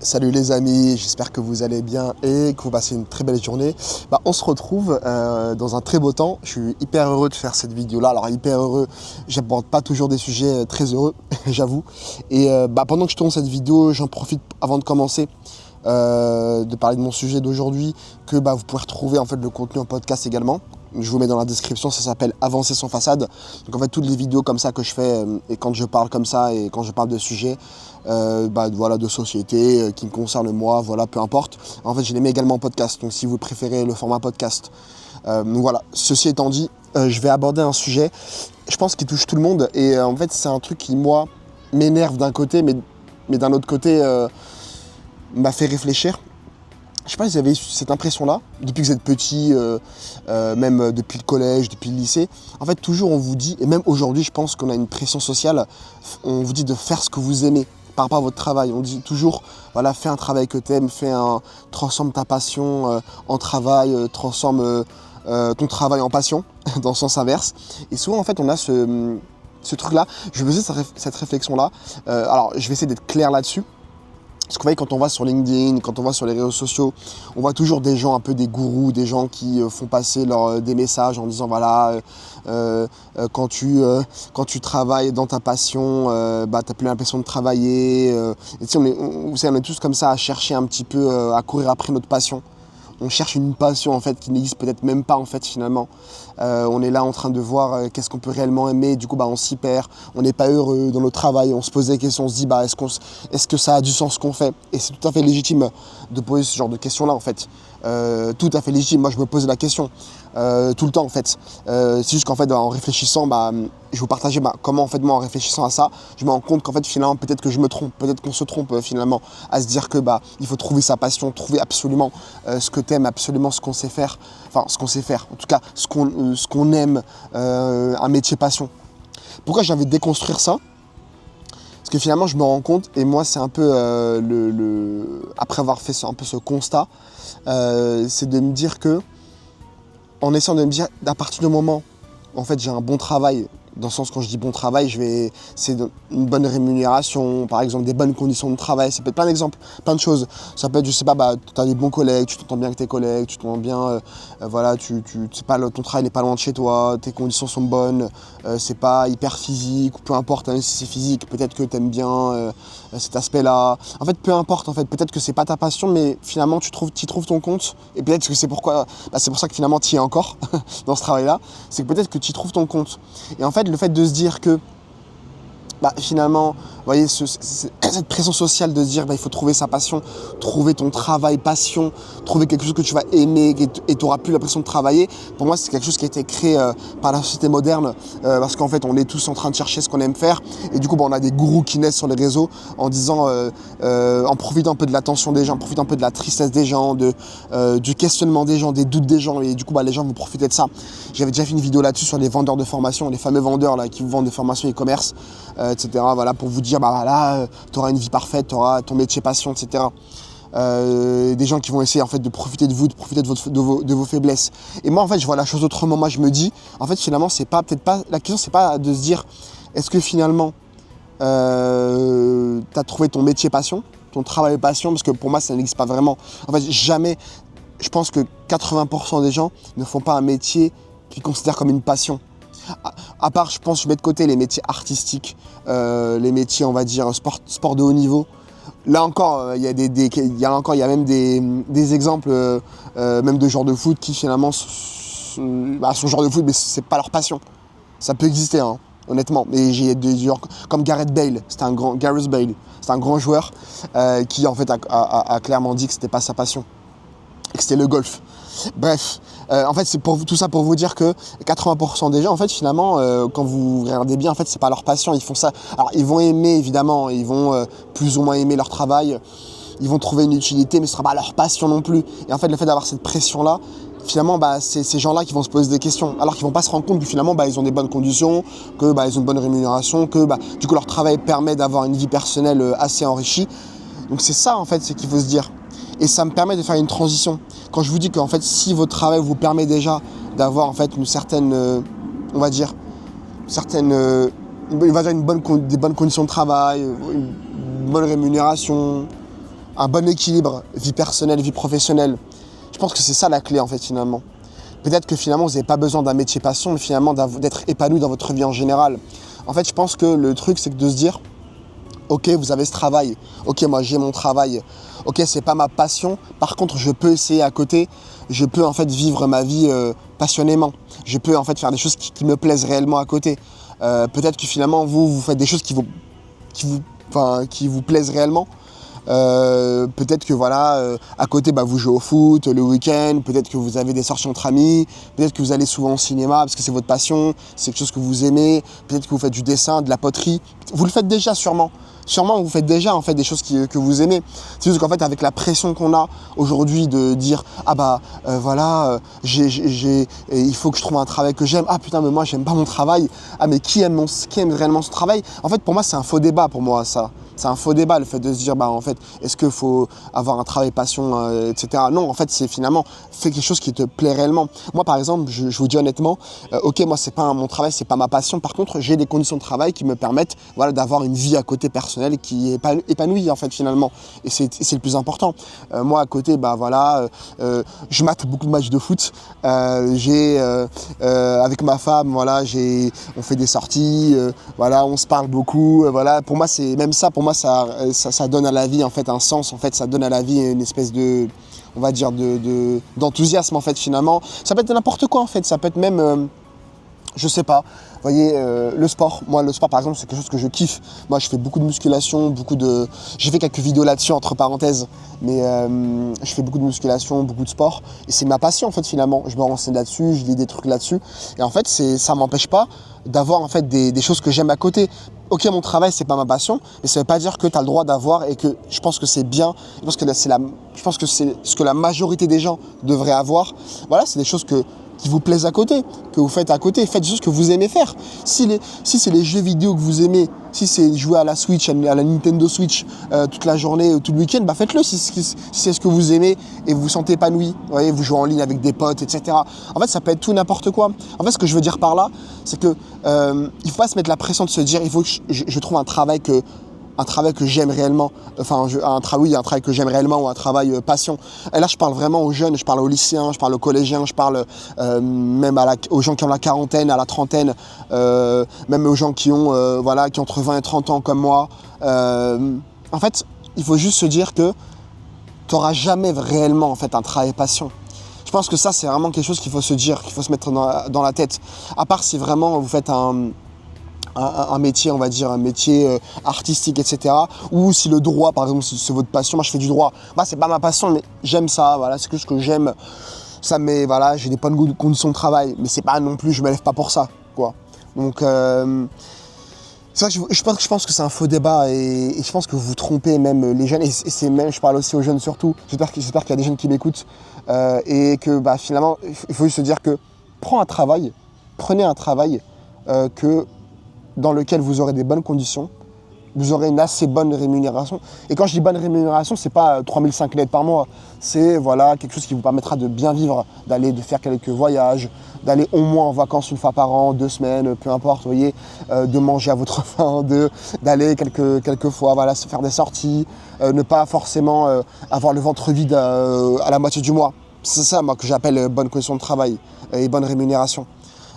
Salut les amis, j'espère que vous allez bien et que vous passez une très belle journée. On se retrouve dans un très beau temps. Je suis hyper heureux de faire cette vidéo-là. Alors hyper heureux, j'aborde pas toujours des sujets très heureux, j'avoue. Et pendant que je tourne cette vidéo, j'en profite avant de commencer de parler de mon sujet d'aujourd'hui, que vous pouvez retrouver en fait le contenu en podcast également. Je vous mets dans la description, ça s'appelle Avancer sans façade. Donc en fait toutes les vidéos comme ça que je fais et quand je parle comme ça et quand je parle de sujets voilà, de société qui me concernent moi, voilà, peu importe. En fait je les mets également en podcast, donc si vous préférez le format podcast. Donc voilà, ceci étant dit, je vais aborder un sujet, je pense qui touche tout le monde et en fait c'est un truc qui moi m'énerve d'un côté mais d'un autre côté m'a fait réfléchir. Je sais pas si vous avez eu cette impression-là, depuis que vous êtes petit, même depuis le collège, depuis le lycée. En fait, toujours on vous dit, et même aujourd'hui, je pense qu'on a une pression sociale, on vous dit de faire ce que vous aimez par rapport à votre travail. On dit toujours, voilà, fais un travail que tu aimes, transforme ta passion en travail, transforme ton travail en passion, dans le sens inverse. Et souvent, en fait, on a ce truc-là. Je faisais cette réflexion-là. Alors, je vais essayer d'être clair là-dessus. Parce que vous voyez, quand on va sur LinkedIn, quand on va sur les réseaux sociaux, on voit toujours des gens un peu des gourous, des gens qui font passer des messages en disant voilà, quand tu travailles dans ta passion, t'as plus l'impression de travailler. Et tu sais, on est tous comme ça à chercher un petit peu, à courir après notre passion. On cherche une passion en fait qui n'existe peut-être même pas en fait finalement. On est là en train de voir qu'est-ce qu'on peut réellement aimer, du coup on s'y perd, on n'est pas heureux dans notre travail, on se pose des questions, on se dit est-ce que ça a du sens ce qu'on fait? Et c'est tout à fait légitime de poser ce genre de questions-là en fait. Tout à fait légitime, moi je me pose la question tout le temps en fait. C'est juste qu'en fait en réfléchissant, je vais vous partager comment en fait moi en réfléchissant à ça, je me rends compte qu'en fait finalement peut-être que je me trompe, peut-être qu'on se trompe finalement à se dire que il faut trouver sa passion, trouver absolument ce que t'aimes, absolument ce qu'on sait faire, enfin ce qu'on sait faire, en tout cas ce qu'on aime, un métier passion. Pourquoi j'ai envie de déconstruire ça? Parce que finalement je me rends compte, et moi c'est un peu après avoir fait un peu ce constat, c'est de me dire que, en essayant de me dire, à partir du moment où en fait, j'ai un bon travail, dans le sens quand je dis bon travail, c'est une bonne rémunération, par exemple des bonnes conditions de travail, ça peut être plein d'exemples, plein de choses. Ça peut être, je sais pas, tu as des bons collègues, tu t'entends bien avec tes collègues, tu t'entends bien, voilà, c'est pas, ton travail n'est pas loin de chez toi, tes conditions sont bonnes, c'est pas hyper physique, ou peu importe, hein, si c'est physique, peut-être que tu aimes bien cet aspect-là. En fait, peu importe, en fait, peut-être que c'est pas ta passion, mais finalement tu trouves ton compte, et peut-être que c'est c'est pour ça que finalement tu y es encore dans ce travail-là, c'est que peut-être que tu y trouves ton compte. Et en fait, le fait de se dire que finalement, vous voyez, cette pression sociale de se dire il faut trouver sa passion, trouver ton travail passion, trouver quelque chose que tu vas aimer et tu n'auras plus l'impression de travailler. Pour moi, c'est quelque chose qui a été créé par la société moderne parce qu'en fait, on est tous en train de chercher ce qu'on aime faire et du coup, on a des gourous qui naissent sur les réseaux en disant, en profitant un peu de l'attention des gens, en profitant un peu de la tristesse des gens, du questionnement des gens, des doutes des gens et du coup, les gens vont profiter de ça. J'avais déjà fait une vidéo là-dessus sur les vendeurs de formation, les fameux vendeurs là, qui vous vendent des formations e-commerce, etc. Voilà, pour vous dire, tu auras une vie parfaite, tu auras ton métier passion, etc. Des gens qui vont essayer en fait de profiter de vous, de profiter de vos faiblesses. Et moi en fait je vois la chose autrement. Moi je me dis, en fait finalement la question c'est pas de se dire est-ce que finalement tu as trouvé ton métier passion, ton travail passion, parce que pour moi ça n'existe pas vraiment. En fait jamais, je pense que 80% des gens ne font pas un métier qu'ils considèrent comme une passion. À part, je pense, je mets de côté les métiers artistiques, les métiers, on va dire, sport de haut niveau. Là encore, il y a même des exemples, même de joueurs de foot qui finalement sont joueurs de foot, mais c'est pas leur passion. Ça peut exister, hein, honnêtement. Mais j'ai des joueurs comme Gareth Bale, c'est un grand joueur qui en fait a clairement dit que c'était pas sa passion, et que c'était le golf. Bref, en fait c'est tout ça pour vous dire que 80% des gens en fait finalement quand vous regardez bien en fait c'est pas leur passion, ils font ça. Alors ils vont aimer évidemment, ils vont plus ou moins aimer leur travail, ils vont trouver une utilité mais ce sera pas leur passion non plus. Et en fait le fait d'avoir cette pression là, finalement c'est ces gens là qui vont se poser des questions alors qu'ils vont pas se rendre compte que finalement ils ont des bonnes conditions, que ils ont une bonne rémunération, que du coup leur travail permet d'avoir une vie personnelle assez enrichie. Donc c'est ça en fait, c'est qu'il faut se dire. Et ça me permet de faire une transition. Quand je vous dis qu'en fait, si votre travail vous permet déjà d'avoir en fait une certaine, on va dire, des bonnes conditions de travail, une bonne rémunération, un bon équilibre, vie personnelle, vie professionnelle. Je pense que c'est ça la clé en fait finalement. Peut-être que finalement vous n'avez pas besoin d'un métier passion, mais finalement d'être épanoui dans votre vie en général. En fait, je pense que le truc, c'est que de se dire, ok, vous avez ce travail, ok, moi j'ai mon travail, ok, c'est pas ma passion, par contre je peux essayer à côté, je peux en fait vivre ma vie passionnément, je peux en fait faire des choses qui me plaisent réellement à côté. Peut-être que finalement vous faites des choses qui vous plaisent réellement. Peut-être que voilà, à côté vous jouez au foot le week-end, peut-être que vous avez des sorties entre amis, peut-être que vous allez souvent au cinéma parce que c'est votre passion, c'est quelque chose que vous aimez, peut-être que vous faites du dessin, de la poterie, vous le faites déjà sûrement. Sûrement vous faites déjà en fait des choses que vous aimez. C'est juste qu'en fait avec la pression qu'on a aujourd'hui de dire il faut que je trouve un travail que j'aime. Ah putain mais moi j'aime pas mon travail. Ah mais qui aime réellement son travail? En fait pour moi c'est un faux débat pour moi ça. C'est un faux débat le fait de se dire en fait est-ce qu'il faut avoir un travail passion etc. Non en fait c'est finalement fais quelque chose qui te plaît réellement. Moi par exemple je vous dis honnêtement ok moi c'est pas mon travail, c'est pas ma passion. Par contre j'ai des conditions de travail qui me permettent d'avoir une vie à côté personnelle qui est épanouie en fait finalement et c'est le plus important. Moi à côté je mate beaucoup de matchs de foot. Avec ma femme on fait des sorties, on se parle beaucoup. Pour moi c'est même ça. Pour moi ça donne à la vie en fait un sens. En fait ça donne à la vie une espèce de on va dire d'enthousiasme en fait finalement. Ça peut être n'importe quoi en fait. Ça peut être même je sais pas, vous voyez, le sport. Moi, le sport, par exemple, c'est quelque chose que je kiffe. Moi, je fais beaucoup de musculation, j'ai fait quelques vidéos là-dessus, entre parenthèses, mais je fais beaucoup de musculation, beaucoup de sport, et c'est ma passion, en fait, finalement. Je me renseigne là-dessus, je lis des trucs là-dessus, et en fait, ça m'empêche pas d'avoir, en fait, des choses que j'aime à côté. Ok, mon travail, c'est pas ma passion, mais ça veut pas dire que tu as le droit d'avoir, et que je pense que c'est bien, je pense que c'est ce que la majorité des gens devraient avoir. Voilà, c'est des choses qui vous plaisent à côté, que vous faites à côté, faites des choses que vous aimez faire. Si c'est les jeux vidéo que vous aimez, si c'est jouer à la Switch, à la Nintendo Switch toute la journée, tout le week-end, faites-le si c'est ce que vous aimez et vous vous sentez épanoui. Vous voyez, vous jouez en ligne avec des potes, etc. En fait, ça peut être tout n'importe quoi. En fait, ce que je veux dire par là, c'est que il faut pas se mettre la pression de se dire il faut que je trouve un travail que j'aime réellement, un travail que j'aime réellement ou un travail passion. Et là, je parle vraiment aux jeunes, je parle aux lycéens, je parle aux collégiens, je parle même aux gens qui ont la quarantaine, à la trentaine, même aux gens qui ont entre 20 et 30 ans comme moi. En fait, il faut juste se dire que tu n'auras jamais réellement en fait, un travail passion. Je pense que ça, c'est vraiment quelque chose qu'il faut se dire, qu'il faut se mettre dans la tête. À part si vraiment vous faites un métier, on va dire, un métier artistique, etc. Ou si le droit, par exemple, si c'est votre passion, moi je fais du droit. C'est pas ma passion, mais j'aime ça, c'est quelque chose que j'aime. Ça met, j'ai des bonnes conditions de travail, mais c'est pas non plus, je me lève pas pour ça, quoi. Donc, c'est vrai que je pense que c'est un faux débat et je pense que vous vous trompez même les jeunes, et c'est même, je parle aussi aux jeunes surtout, j'espère qu'il y a des jeunes qui m'écoutent, et que finalement, il faut juste se dire que prenez un travail dans lequel vous aurez des bonnes conditions, vous aurez une assez bonne rémunération. Et quand je dis bonne rémunération, c'est pas 3005 net par mois, c'est quelque chose qui vous permettra de bien vivre, de faire quelques voyages, d'aller au moins en vacances une fois par an, 2 semaines, peu importe, vous voyez, de manger à votre faim, d'aller quelques fois, se faire des sorties, ne pas forcément avoir le ventre vide à la moitié du mois. C'est ça, moi, que j'appelle bonne condition de travail et bonne rémunération.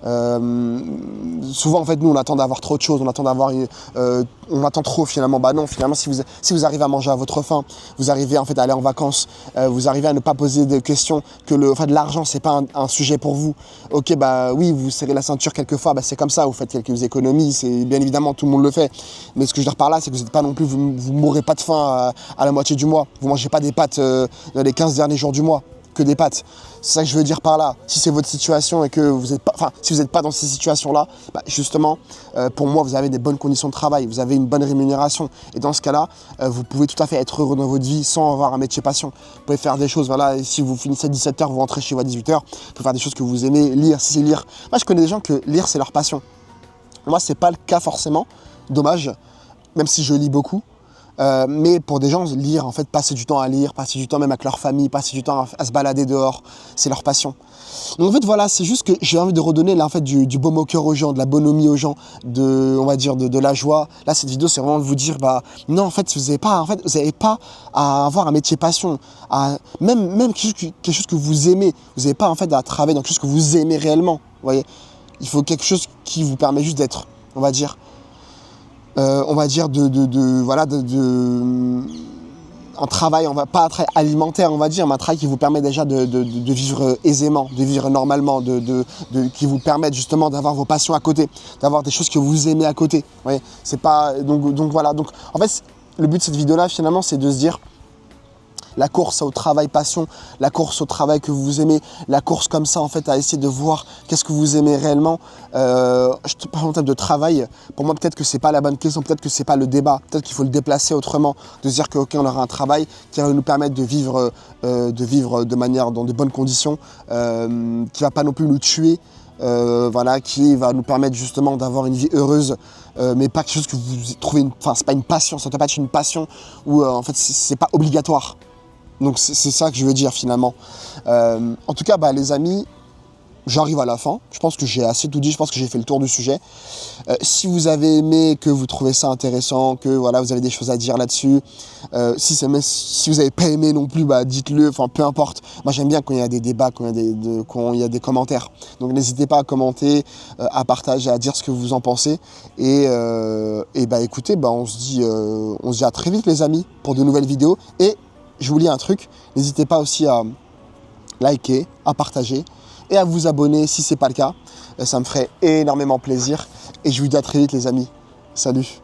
Souvent en fait nous on attend d'avoir trop de choses, on attend trop finalement. Non, finalement si vous arrivez à manger à votre faim, vous arrivez en fait à aller en vacances, vous arrivez à ne pas poser de questions, que l'argent c'est pas un sujet pour vous. Ok, oui, vous serrez la ceinture quelquefois, c'est comme ça, vous faites quelques économies, c'est bien évidemment tout le monde le fait. Mais ce que je veux dire par là, c'est que vous n'êtes pas non plus, vous mourrez pas de faim à la moitié du mois. Vous mangez pas des pâtes dans les 15 derniers jours du mois, que des pâtes. C'est ça que je veux dire par là. Si c'est votre situation et que si vous n'êtes pas dans ces situations-là, justement, pour moi, vous avez des bonnes conditions de travail, vous avez une bonne rémunération. Et dans ce cas-là, vous pouvez tout à fait être heureux dans votre vie sans avoir un métier passion. Vous pouvez faire des choses, et si vous finissez à 17h, vous rentrez chez vous à 18h, vous pouvez faire des choses que vous aimez, lire, si c'est lire. Moi, je connais des gens que lire, c'est leur passion. Moi, c'est pas le cas forcément. Dommage, même si je lis beaucoup. Mais pour des gens, lire, en fait, passer du temps à lire, passer du temps même avec leur famille, passer du temps à se balader dehors, c'est leur passion. Donc en fait, voilà, c'est juste que j'ai envie de redonner là, en fait, du baume au cœur aux gens, de la bonhomie aux gens, on va dire, de la joie. Là, cette vidéo, c'est vraiment de vous dire, bah, non, en fait, vous n'avez pas à avoir un métier passion, même quelque chose que vous aimez. Vous n'avez pas, en fait, à travailler dans quelque chose que vous aimez réellement, vous voyez. Il faut quelque chose qui vous permet juste d'être, on va dire, voilà, un travail, pas un travail alimentaire, on va dire, mais un travail qui vous permet déjà de vivre aisément, de vivre normalement, qui vous permet justement d'avoir vos passions à côté, d'avoir des choses que vous aimez à côté. Vous voyez, c'est pas, donc voilà. Donc en fait, le but de cette vidéo-là, finalement, c'est de se dire, la course au travail passion, la course au travail que vous aimez, la course comme ça en fait à essayer de voir qu'est-ce que vous aimez réellement. Je te parle en termes de travail, pour moi peut-être que c'est pas la bonne question, peut-être que c'est pas le débat, peut-être qu'il faut le déplacer autrement, de se dire que ok on aura un travail qui va nous permettre de vivre de manière dans de bonnes conditions, qui va pas non plus nous tuer. Voilà, qui va nous permettre justement d'avoir une vie heureuse, mais pas quelque chose que vous trouvez, enfin c'est pas une passion, ça doit pas être une passion où en fait c'est pas obligatoire. Donc c'est ça que je veux dire finalement. En tout cas, bah, les amis, j'arrive à la fin. Je pense que j'ai assez tout dit, je pense que j'ai fait le tour du sujet. Si vous avez aimé, que vous trouvez ça intéressant, que voilà, vous avez des choses à dire là-dessus, si vous n'avez pas aimé non plus, bah, dites-le, enfin peu importe. Moi j'aime bien quand il y a des débats, quand il y a des commentaires. Donc n'hésitez pas à commenter, à partager, à dire ce que vous en pensez. Et bah écoutez, bah, on se dit à très vite les amis pour de nouvelles vidéos. Et je vous lis un truc, n'hésitez pas aussi à liker, à partager et à vous abonner si ce n'est pas le cas. Ça me ferait énormément plaisir. Et je vous dis à très vite les amis. Salut!